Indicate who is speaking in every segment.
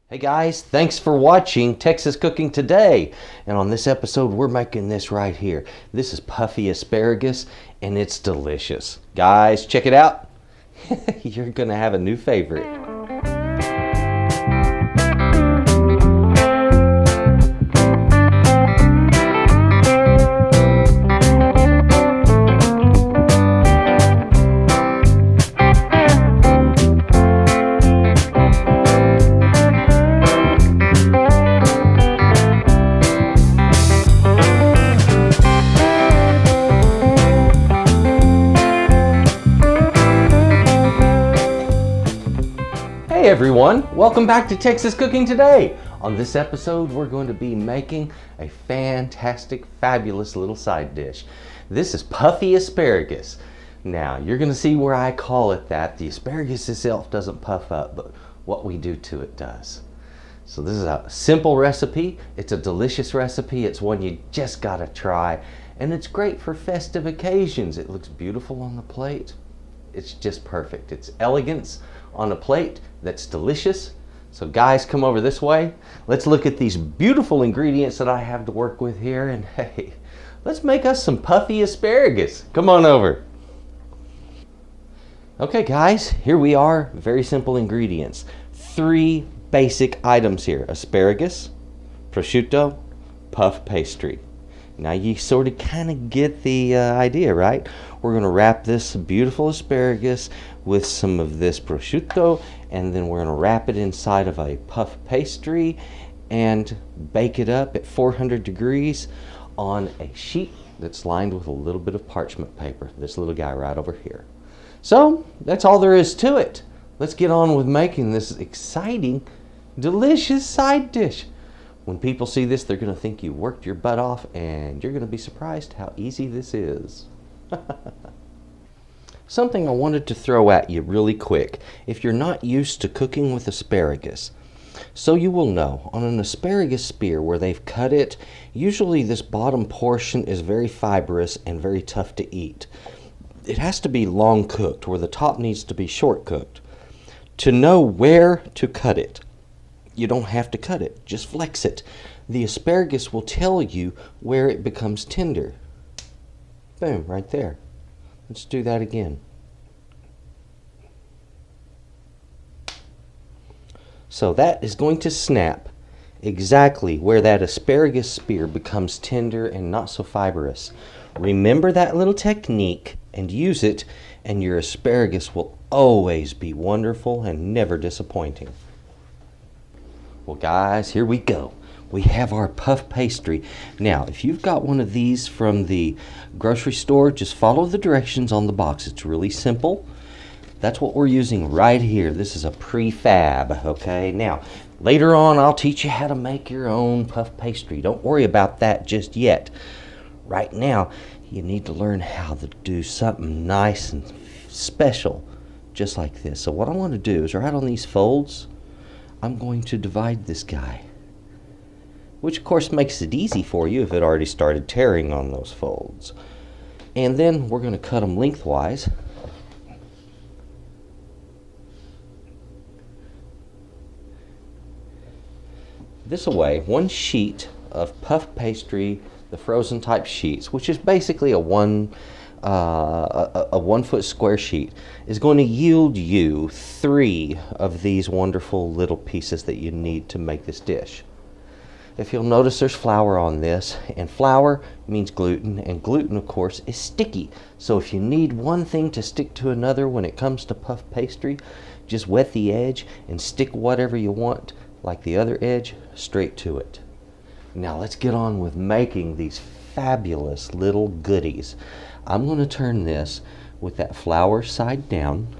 Speaker 1: Hey guys, thanks for watching Texas Cooking Today. And on this episode, we're making this right here. This is Puffy asparagus, and it's delicious. Guys, check it out. You're gonna have a new favorite. Hey everyone, welcome back to Texas Cooking Today. On this episode, we're going to be making a fantastic, fabulous little side dish. This is Puffy asparagus. Now, you're going to see where I call it that. The asparagus itself doesn't puff up, but what we do to it does. So this is a simple recipe. It's a delicious recipe. It's one you just got to try. And it's great for festive occasions. It looks beautiful on the plate. It's just perfect. It's elegance on a plate that's delicious. So guys, come over this way. Let's look at these beautiful ingredients that I have to work with here, and hey, let's make us some puffy asparagus. Come on over. Okay guys, here we are. Very simple ingredients. 3 basic items here: asparagus, prosciutto, puff pastry. Now you sort of kind of get the idea, right? We're going to wrap this beautiful asparagus with some of this prosciutto, and then we're going to wrap it inside of a puff pastry and bake it up at 400 degrees on a sheet that's lined with a little bit of parchment paper. This little guy right over here. So that's all there is to it. Let's get on with making this exciting, delicious side dish. When people see this, they're going to think you worked your butt off, and you're going to be surprised how easy this is. Something I wanted to throw at you really quick. If you're not used to cooking with asparagus, so you will know, on an asparagus spear where they've cut it, usually this bottom portion is very fibrous and very tough to eat. It has to be long cooked, where the top needs to be short cooked. To know where to cut it, you don't have to cut it, just flex it. The asparagus will tell you where it becomes tender. Boom, right there. Let's do that again. So that is going to snap exactly where that asparagus spear becomes tender and not so fibrous. Remember that little technique and use it, and your asparagus will always be wonderful and never disappointing. Well guys, here we go. We have our puff pastry. Now, if you've got one of these from the grocery store, just follow the directions on the box. It's really simple. That's what we're using right here. This is a prefab, okay? Now, later on, I'll teach you how to make your own puff pastry. Don't worry about that just yet. Right now, you need to learn how to do something nice and special, just like this. So what I want to do is, right on these folds, I'm going to divide this guy, which of course makes it easy for you if it already started tearing on those folds. And then we're going to cut them lengthwise. This way, one sheet of puff pastry, the frozen type sheets, which is basically a 1 foot square sheet, is going to yield you 3 of these wonderful little pieces that you need to make this dish. If you'll notice, there's flour on this, and flour means gluten, and gluten of course is sticky. So if you need one thing to stick to another when it comes to puff pastry, just wet the edge and stick whatever you want, like the other edge, straight to it. Now let's get on with making these fabulous little goodies. I'm going to turn this with that flour side down.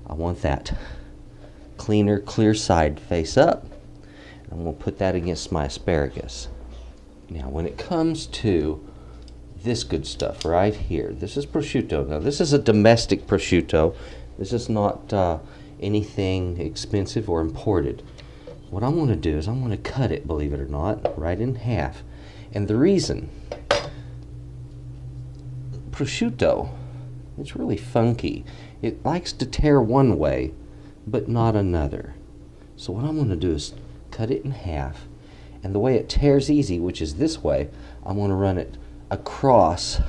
Speaker 1: I want that cleaner, clear side face up. I'm going to put that against my asparagus. Now when it comes to this good stuff right here, this is prosciutto. Now this is a domestic prosciutto. This is not anything expensive or imported. What I'm going to do is I'm going to cut it, believe it or not, right in half. And the reason, prosciutto, it's really funky. It likes to tear one way, but not another. So what I'm going to do is cut it in half. And the way it tears easy, which is this way, I'm going to run it across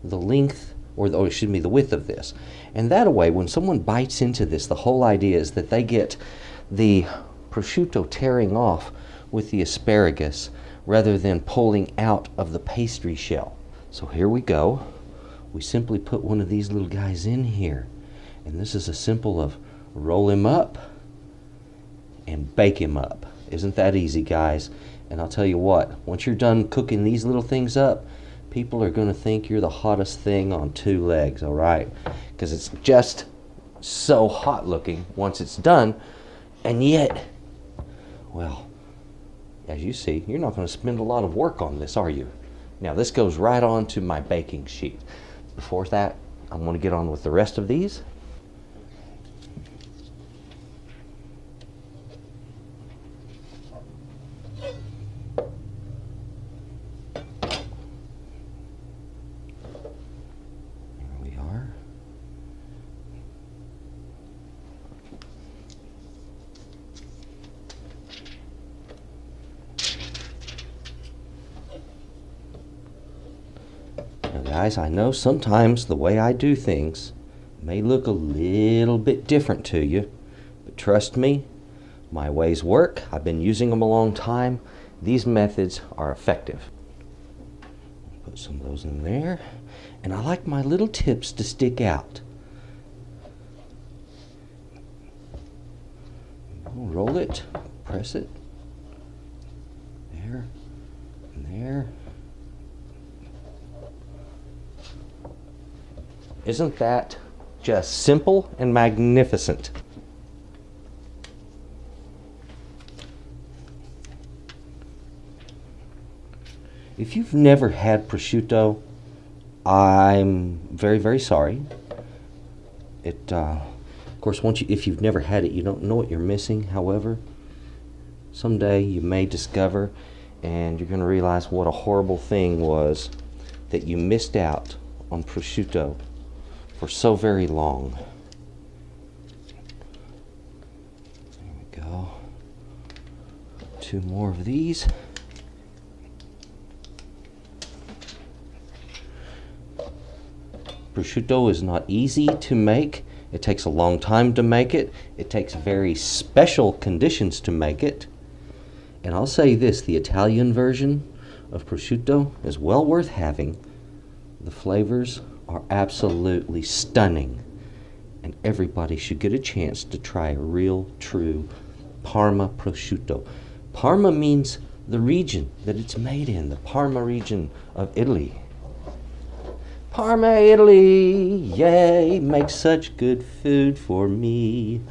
Speaker 1: the length, or it should be the width of this. And that way, when someone bites into this, the whole idea is that they get the prosciutto tearing off with the asparagus rather than pulling out of the pastry shell. So here we go. We simply put one of these little guys in here. And this is a simple of roll him up and bake him up. Isn't that easy, guys? And I'll tell you what, once you're done cooking these little things up, people are going to think you're the hottest thing on two legs, all right? Because it's just so hot looking once it's done. And yet, well, as you see, you're not going to spend a lot of work on this, are you? Now, this goes right on to my baking sheet. Before that, I'm going to get on with the rest of these. Guys, I know sometimes the way I do things may look a little bit different to you, but trust me, my ways work. I've been using them a long time. These methods are effective. Put some of those in there, and I like my little tips to stick out. Roll it, press it, there, and there. Isn't that just simple and magnificent? If you've never had prosciutto, I'm very, very sorry. Of course, if you've never had it, you don't know what you're missing. However, someday you may discover, and you're going to realize what a horrible thing was that you missed out on prosciutto for so very long. There we go. Two more of these. Prosciutto is not easy to make. It takes a long time to make it. It takes very special conditions to make it. And I'll say this, the Italian version of prosciutto is well worth having. The flavors are absolutely stunning, and everybody should get a chance to try a real, true Parma prosciutto. Parma means the region that it's made in, the Parma region of Italy. Parma, Italy, yay, makes such good food for me.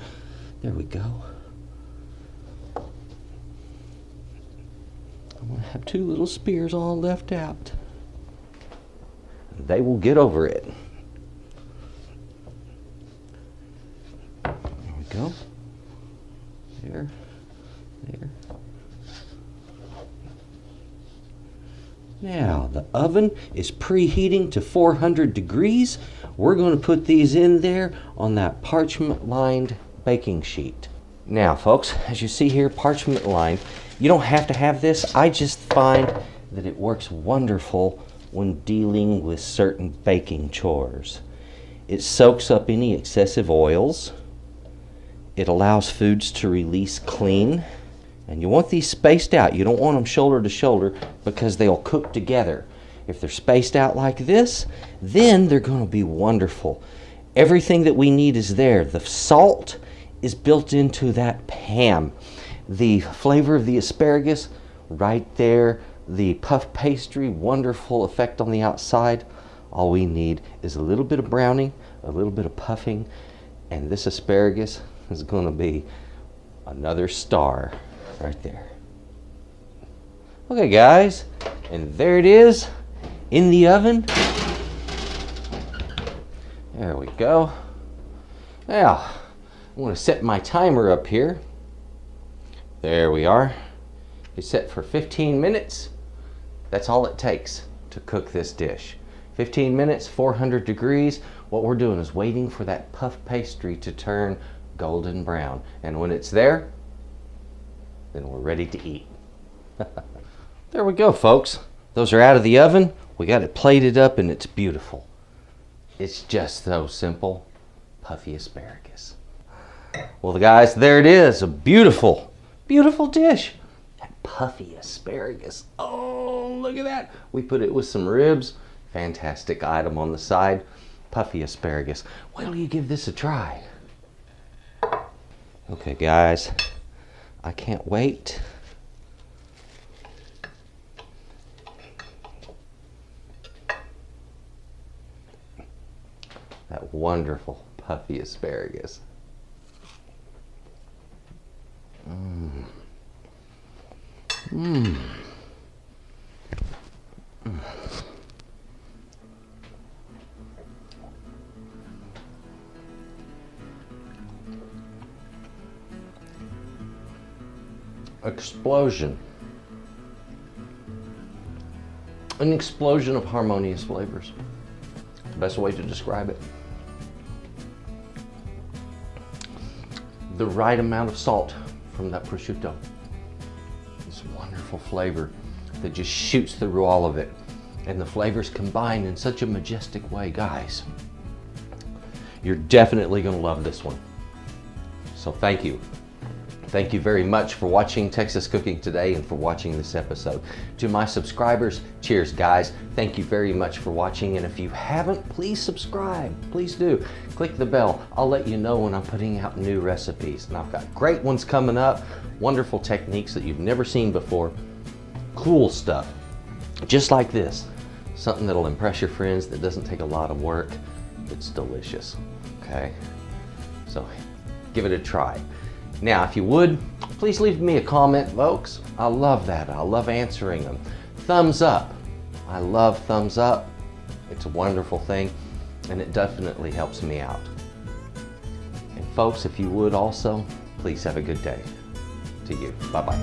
Speaker 1: There we go. I'm going to have two little spears all left out. They will get over it. There we go. There. There. Now, the oven is preheating to 400 degrees. We're going to put these in there on that parchment-lined baking sheet. Now, folks, as you see here, parchment-lined. You don't have to have this. I just find that it works wonderful when dealing with certain baking chores. It soaks up any excessive oils. It allows foods to release clean. And you want these spaced out. You don't want them shoulder to shoulder because they'll cook together. If they're spaced out like this, then they're going to be wonderful. Everything that we need is there. The salt is built into that ham. The flavor of the asparagus right there. The puff pastry, wonderful effect on the outside. All we need is a little bit of browning, a little bit of puffing, and this asparagus is going to be another star right there. Okay, guys, and there it is in the oven. There we go. Now, I'm going to set my timer up here. There we are. It's set for 15 minutes. That's all it takes to cook this dish. 15 minutes, 400 degrees. What we're doing is waiting for that puff pastry to turn golden brown. And when it's there, then we're ready to eat. There we go, folks. Those are out of the oven. We got it plated up and it's beautiful. It's just so simple. Puffy asparagus. Well, guys, there it is. A beautiful, beautiful dish. That puffy asparagus. Oh, look at that. We put it with some ribs. Fantastic item on the side. Puffy asparagus. Why don't you give this a try? Okay, guys. I can't wait. That wonderful puffy asparagus. Mmm. Mmm. Mm. Explosion. An explosion of harmonious flavors. The best way to describe it. The right amount of salt from that prosciutto. This wonderful flavor that just shoots through all of it. And the flavors combine in such a majestic way, guys. You're definitely going to love this one. So thank you. Thank you very much for watching Texas Cooking Today and for watching this episode. To my subscribers, cheers, guys. Thank you very much for watching. And if you haven't, please subscribe. Please do. Click the bell. I'll let you know when I'm putting out new recipes. And I've got great ones coming up. Wonderful techniques that you've never seen before. Cool stuff. Just like this. Something that'll impress your friends that doesn't take a lot of work. It's delicious. Okay? So give it a try. Now, if you would, please leave me a comment, folks. I love that. I love answering them. Thumbs up. I love thumbs up. It's a wonderful thing, and it definitely helps me out. And folks, if you would also, please have a good day. To you. Bye-bye.